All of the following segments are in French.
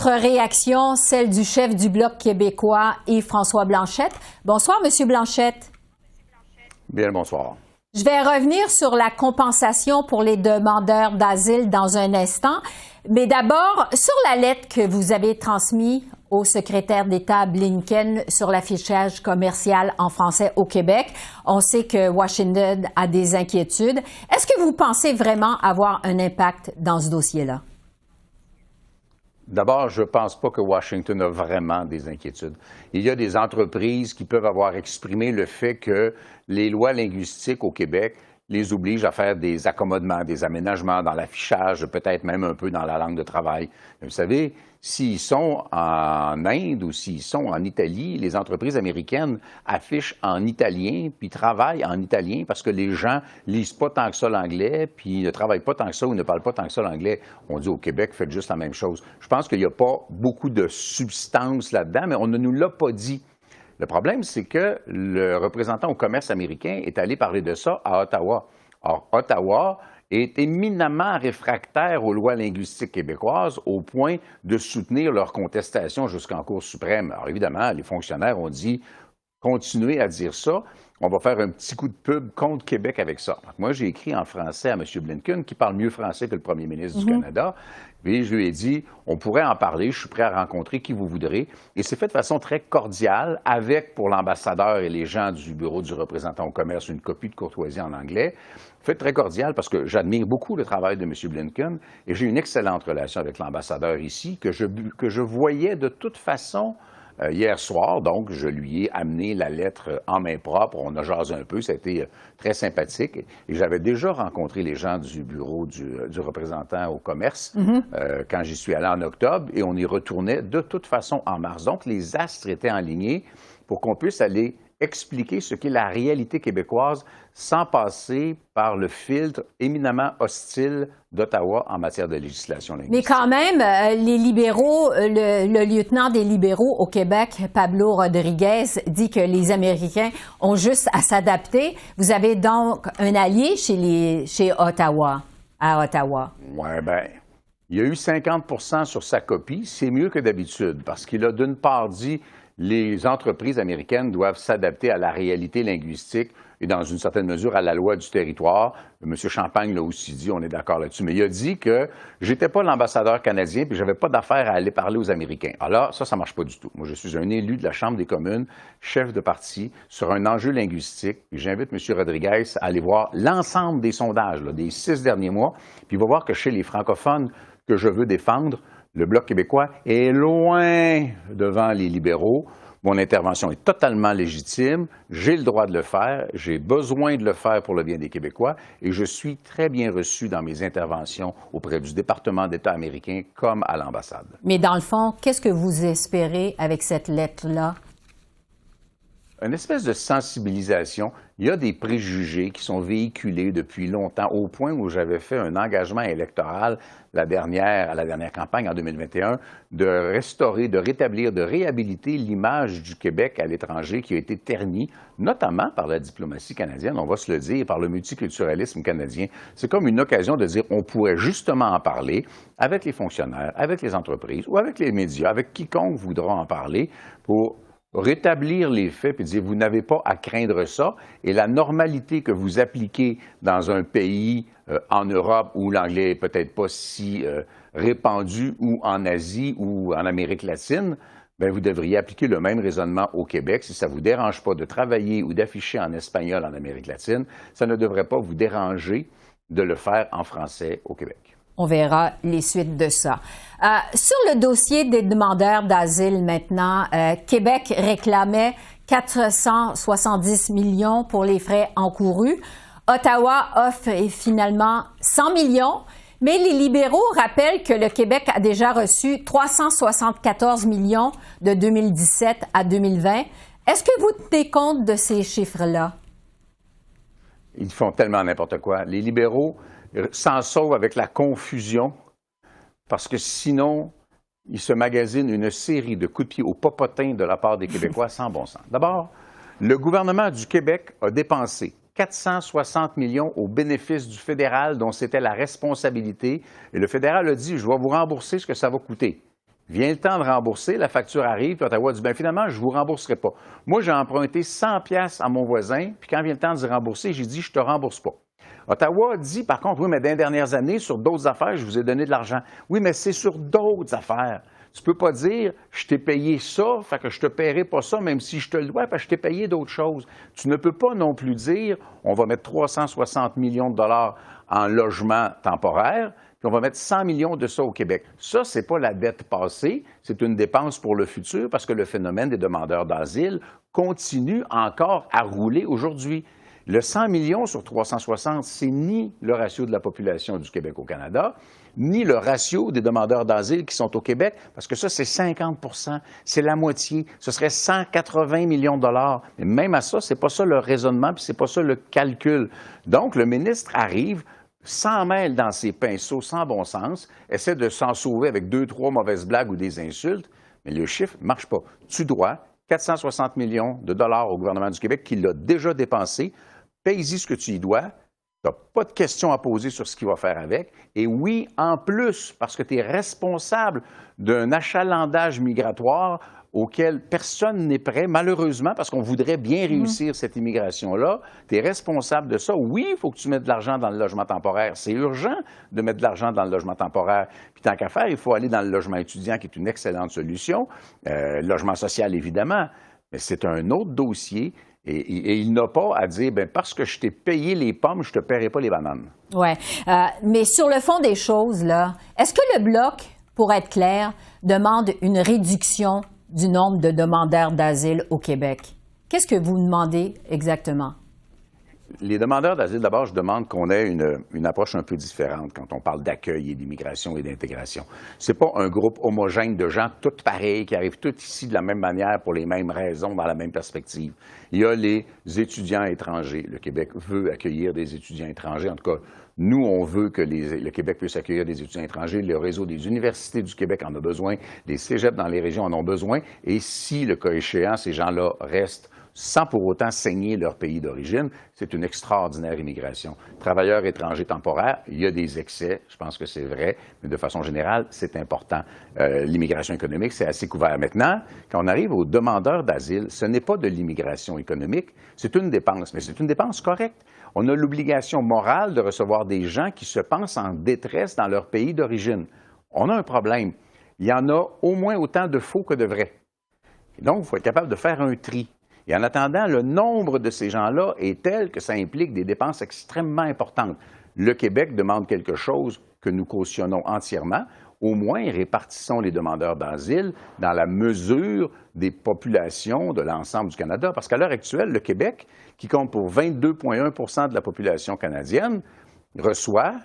votre réaction, celle du chef du Bloc québécois, Yves-François Blanchet. Bonsoir, Monsieur Blanchet. Bien, bonsoir. Je vais revenir sur la compensation pour les demandeurs d'asile dans un instant. Mais d'abord, sur la lettre que vous avez transmise au secrétaire d'État Blinken sur l'affichage commercial en français au Québec, on sait que Washington a des inquiétudes. Est-ce que vous pensez vraiment avoir un impact dans ce dossier-là? D'abord, je ne pense pas que Washington a vraiment des inquiétudes. Il y a des entreprises qui peuvent avoir exprimé le fait que les lois linguistiques au Québec les obligent à faire des accommodements, des aménagements dans l'affichage, peut-être même un peu dans la langue de travail. Vous savez, s'ils sont en Inde ou s'ils sont en Italie, les entreprises américaines affichent en italien puis travaillent en italien parce que les gens lisent pas tant que ça l'anglais puis ne travaillent pas tant que ça ou ne parlent pas tant que ça l'anglais. On dit au Québec, faites juste la même chose. Je pense qu'il n'y a pas beaucoup de substance là-dedans, mais on ne nous l'a pas dit. Le problème, c'est que le représentant au commerce américain est allé parler de ça à Ottawa. Or, Ottawa est éminemment réfractaire aux lois linguistiques québécoises au point de soutenir leur contestation jusqu'en Cour suprême. Alors, évidemment, les fonctionnaires ont dit « Continuez à dire ça, on va faire un petit coup de pub contre Québec avec ça. » Moi, j'ai écrit en français à M. Blinken, qui parle mieux français que le premier ministre du Canada, et je lui ai dit, on pourrait en parler, je suis prêt à rencontrer qui vous voudrez. Et c'est fait de façon très cordiale, avec pour l'ambassadeur et les gens du bureau du représentant au commerce une copie de courtoisie en anglais. Fait très cordial parce que j'admire beaucoup le travail de M. Blinken et j'ai une excellente relation avec l'ambassadeur ici que je voyais de toute façon hier soir. Donc, je lui ai amené la lettre en main propre. On a jasé un peu, ça a été très sympathique. Et j'avais déjà rencontré les gens du bureau du représentant au commerce quand j'y suis allé en octobre et on y retournait de toute façon en mars. Donc, les astres étaient alignés pour qu'on puisse aller expliquer ce qu'est la réalité québécoise sans passer par le filtre éminemment hostile d'Ottawa en matière de législation linguistique. Mais quand même, les libéraux, le lieutenant des libéraux au Québec, Pablo Rodriguez, dit que les Américains ont juste à s'adapter. Vous avez donc un allié chez Ottawa, à Ottawa. Oui, bien, il y a eu 50 sur sa copie. C'est mieux que d'habitude parce qu'il a d'une part dit les entreprises américaines doivent s'adapter à la réalité linguistique et dans une certaine mesure à la loi du territoire. M. Champagne l'a aussi dit, on est d'accord là-dessus. Mais il a dit que j'étais pas l'ambassadeur canadien puis j'avais pas d'affaire à aller parler aux Américains. Alors ça marche pas du tout. Moi, je suis un élu de la Chambre des communes, chef de parti, sur un enjeu linguistique. Puis j'invite M. Rodriguez à aller voir l'ensemble des sondages là, des 6 derniers mois. Puis il va voir que chez les francophones que je veux défendre, le Bloc québécois est loin devant les libéraux. Mon intervention est totalement légitime. J'ai le droit de le faire. J'ai besoin de le faire pour le bien des Québécois. Et je suis très bien reçu dans mes interventions auprès du département d'État américain comme à l'ambassade. Mais dans le fond, qu'est-ce que vous espérez avec cette lettre-là? Une espèce de sensibilisation. Il y a des préjugés qui sont véhiculés depuis longtemps, au point où j'avais fait un engagement électoral à la dernière campagne en 2021, de restaurer, de rétablir, de réhabiliter l'image du Québec à l'étranger qui a été ternie, notamment par la diplomatie canadienne, on va se le dire, par le multiculturalisme canadien. C'est comme une occasion de dire on pourrait justement en parler avec les fonctionnaires, avec les entreprises ou avec les médias, avec quiconque voudra en parler pour rétablir les faits et dire vous n'avez pas à craindre ça et la normalité que vous appliquez dans un pays en Europe où l'anglais est peut-être pas si répandu ou en Asie ou en Amérique latine, bien, vous devriez appliquer le même raisonnement au Québec. Si ça ne vous dérange pas de travailler ou d'afficher en espagnol en Amérique latine, ça ne devrait pas vous déranger de le faire en français au Québec. On verra les suites de ça. Sur le dossier des demandeurs d'asile maintenant, Québec réclamait 470 millions pour les frais encourus. Ottawa offre finalement 100 millions, mais les libéraux rappellent que le Québec a déjà reçu 374 millions de 2017 à 2020. Est-ce que vous tenez compte de ces chiffres-là? Ils font tellement n'importe quoi. Les libéraux s'en sauvent avec la confusion parce que sinon, ils se magasinent une série de coups de pied au popotin de la part des Québécois sans bon sens. D'abord, le gouvernement du Québec a dépensé 460 millions au bénéfice du fédéral dont c'était la responsabilité. Et le fédéral a dit, je vais vous rembourser ce que ça va coûter. Vient le temps de rembourser, la facture arrive, puis Ottawa dit, bien finalement, je ne vous rembourserai pas. Moi, j'ai emprunté 100 pièces à mon voisin, puis quand vient le temps de rembourser, j'ai dit, je ne te rembourse pas. Ottawa dit, par contre, oui, mais dans les dernières années, sur d'autres affaires, je vous ai donné de l'argent. Oui, mais c'est sur d'autres affaires. Tu ne peux pas dire, je t'ai payé ça, fait que je ne te paierai pas ça, même si je te le dois, parce que je t'ai payé d'autres choses. Tu ne peux pas non plus dire, on va mettre 360 millions de dollars en logement temporaire, puis on va mettre 100 millions de ça au Québec. Ça, ce n'est pas la dette passée, c'est une dépense pour le futur parce que le phénomène des demandeurs d'asile continue encore à rouler aujourd'hui. Le 100 millions sur 360, c'est ni le ratio de la population du Québec au Canada, ni le ratio des demandeurs d'asile qui sont au Québec, parce que ça, c'est 50 %, c'est la moitié. Ce serait 180 millions de dollars. Mais même à ça, c'est pas ça le raisonnement, puis c'est pas ça le calcul. Donc, le ministre arrive, s'en mêle dans ses pinceaux sans bon sens, essaie de s'en sauver avec 2-3 mauvaises blagues ou des insultes, mais le chiffre ne marche pas. Tu dois 460 millions de dollars au gouvernement du Québec qui l'a déjà dépensé. Paye-y ce que tu y dois. Tu n'as pas de questions à poser sur ce qu'il va faire avec. Et oui, en plus, parce que tu es responsable d'un achalandage migratoire auquel personne n'est prêt, malheureusement, parce qu'on voudrait bien réussir cette immigration-là. Tu es responsable de ça. Oui, il faut que tu mettes de l'argent dans le logement temporaire. C'est urgent de mettre de l'argent dans le logement temporaire. Puis tant qu'à faire, il faut aller dans le logement étudiant, qui est une excellente solution. Logement social, évidemment. Mais c'est un autre dossier. Et il n'a pas à dire, bien, parce que je t'ai payé les pommes, je ne te paierai pas les bananes. Oui. Mais sur le fond des choses, là, est-ce que le Bloc, pour être clair, demande une réduction du nombre de demandeurs d'asile au Québec? Qu'est-ce que vous demandez exactement? Les demandeurs d'asile, d'abord, je demande qu'on ait une approche un peu différente quand on parle d'accueil et d'immigration et d'intégration. Ce n'est pas un groupe homogène de gens tous pareils qui arrivent tous ici de la même manière pour les mêmes raisons, dans la même perspective. Il y a les étudiants étrangers. Le Québec veut accueillir des étudiants étrangers. En tout cas, nous, on veut que le Québec puisse accueillir des étudiants étrangers. Le réseau des universités du Québec en a besoin. Les cégeps dans les régions en ont besoin. Et si, le cas échéant, ces gens-là restent sans pour autant saigner leur pays d'origine, c'est une extraordinaire immigration. Travailleurs étrangers temporaires, il y a des excès, je pense que c'est vrai, mais de façon générale, c'est important. L'immigration économique, c'est assez couvert. Maintenant, quand on arrive aux demandeurs d'asile, ce n'est pas de l'immigration économique, c'est une dépense, mais c'est une dépense correcte. On a l'obligation morale de recevoir des gens qui se pensent en détresse dans leur pays d'origine. On a un problème. Il y en a au moins autant de faux que de vrais. Et donc, il faut être capable de faire un tri. Et en attendant, le nombre de ces gens-là est tel que ça implique des dépenses extrêmement importantes. Le Québec demande quelque chose que nous cautionnons entièrement. Au moins, répartissons les demandeurs d'asile dans la mesure des populations de l'ensemble du Canada. Parce qu'à l'heure actuelle, le Québec, qui compte pour 22,1 % de la population canadienne,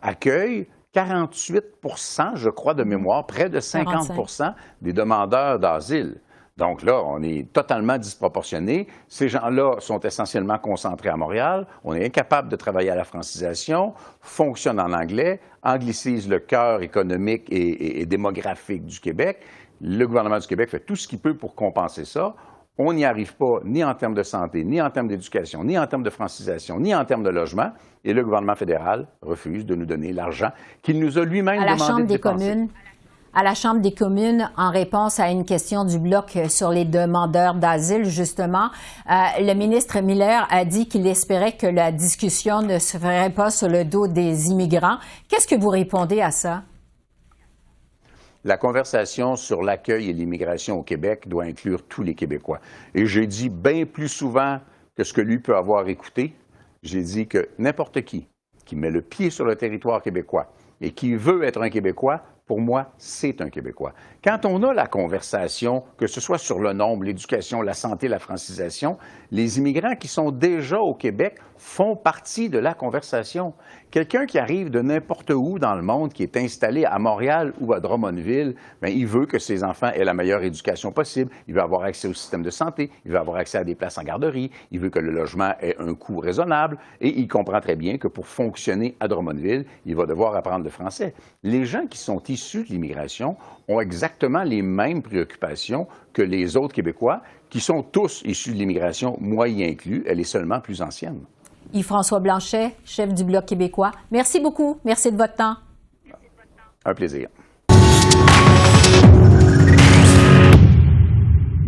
accueille 48 % je crois, de mémoire, près de 50 % des demandeurs d'asile. Donc là, on est totalement disproportionné. Ces gens-là sont essentiellement concentrés à Montréal. On est incapable de travailler à la francisation, fonctionne en anglais, anglicise le cœur économique et démographique du Québec. Le gouvernement du Québec fait tout ce qu'il peut pour compenser ça. On n'y arrive pas ni en termes de santé, ni en termes d'éducation, ni en termes de francisation, ni en termes de logement. Et le gouvernement fédéral refuse de nous donner l'argent qu'il nous a lui-même demandé de dépenser. À la Chambre des communes, en réponse à une question du Bloc sur les demandeurs d'asile, justement, le ministre Miller a dit qu'il espérait que la discussion ne se ferait pas sur le dos des immigrants. Qu'est-ce que vous répondez à ça? La conversation sur l'accueil et l'immigration au Québec doit inclure tous les Québécois. Et j'ai dit bien plus souvent que ce que lui peut avoir écouté, j'ai dit que n'importe qui met le pied sur le territoire québécois et qui veut être un Québécois, pour moi, c'est un Québécois. Quand on a la conversation, que ce soit sur le nombre, l'éducation, la santé, la francisation, les immigrants qui sont déjà au Québec font partie de la conversation. Quelqu'un qui arrive de n'importe où dans le monde, qui est installé à Montréal ou à Drummondville, bien, il veut que ses enfants aient la meilleure éducation possible, il veut avoir accès au système de santé, il veut avoir accès à des places en garderie, il veut que le logement ait un coût raisonnable et il comprend très bien que pour fonctionner à Drummondville, il va devoir apprendre le français. Les gens qui sont issus de l'immigration ont exactement les mêmes préoccupations que les autres Québécois, qui sont tous issus de l'immigration, moi y inclus, elle est seulement plus ancienne. Yves-François Blanchet, chef du Bloc québécois. Merci beaucoup. Merci de votre temps. Un plaisir.